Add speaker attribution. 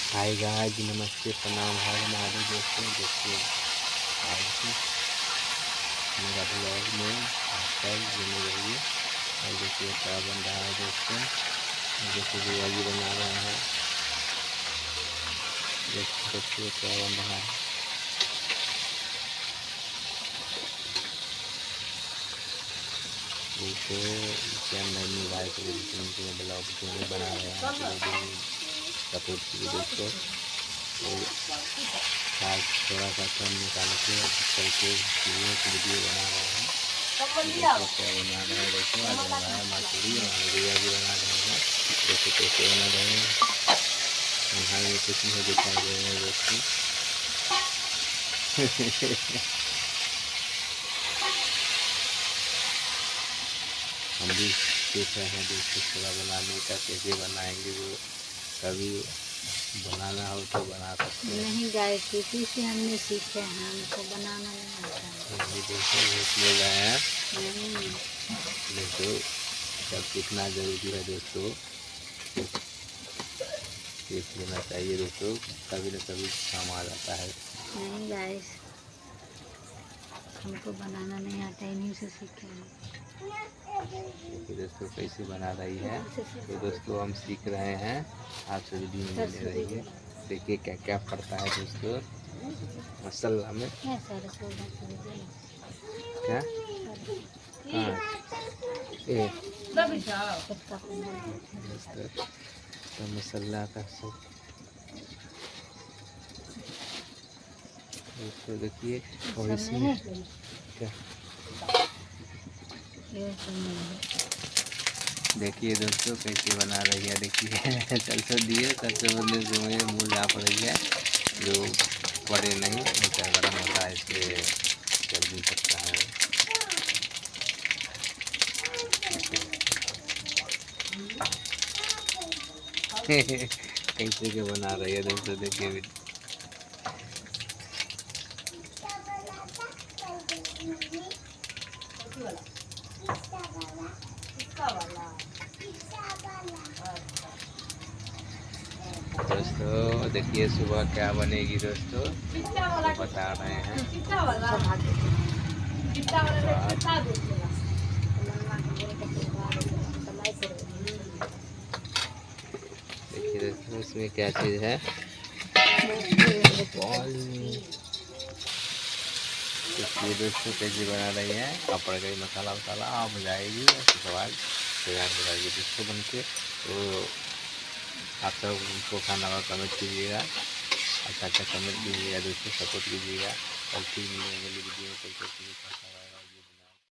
Speaker 1: Hi guys, नमस्ते, प्रणाम, हर महादेव दोस्तों। देखिए आज की मेरा ब्लॉग में आपका जुड़े रहिए। और देखिए क्या बन रहा है दोस्तों। देखिए भैया जी बना रहे हैं। देखिए क्या बन रहा है। देखो इसके अंदर मोबाइल के ब्लॉग में बना रहे हैं। सपोर्ट कीजिए दोस्तों। आज थोड़ा सा कम निकाल के चल के वीडियो बना रहे हैं। देखो क्या बना रहे हैं। देखो आ जा रहा है मछली और भैया भी बना रहे हैं। देखो कैसे बना रहे हैं। यहाँ ये कुछ नहीं दिखाई दे रहे हैं दोस्तों। हम भी सीख रहे हैं दोस्तों थोड़ा बनाने का, कैसे बनाएंगे। वो कभी बनाना हो तो बना सकते हैं।
Speaker 2: नहीं गाइस, किसी से हमने सीखे हैं, हमको बनाना नहीं आता है।
Speaker 1: ये देखो भूख ले गए हैं।
Speaker 2: नहीं
Speaker 1: देखो सब सीखना जरूरी है दोस्तों। सीख लेना चाहिए दोस्तों, कभी न कभी काम आ जाता है।
Speaker 2: नहीं गाइस, हमको बनाना नहीं आता, इन्हीं से सीखे हैं।
Speaker 1: देखिए दोस्तों कैसे बना रही है। तो दोस्तों हम सीख रहे हैं, आप सभी भी ले रही है। देखिए क्या क्या पड़ता है दोस्तों मसाला में।
Speaker 2: क्या
Speaker 1: हाँ ये तो मसाला का सब दोस्तों देखिए। और इसमें क्या देखिए दोस्तों कैसे बना रही है। देखिए सरसों दिए, सरसों बदले से मुझे मुँह जा पड़ रही है। जो पड़े नहीं ऊँचा गर्म होता है, इसलिए जल भी सकता है। कैसे के बना रही है दोस्तों देखिए। दोस्तों देखिए सुबह क्या बनेगी दोस्तों, तो बता रहे हैं। देखिए दोस्तों इसमें क्या चीज़ है। देखिए दोस्तों कैसे बना रही है। अब पड़ गई मसाला वसाला, अब जाएगी उसके बाद तैयार हो जाएगी दोस्तों बन के। तो आप सब उनको खाना का कमेंट कीजिएगा, अच्छा कमेंट कीजिएगा दोस्तों, सपोर्ट कीजिएगा। और फिर मिलेंगे वीडियो।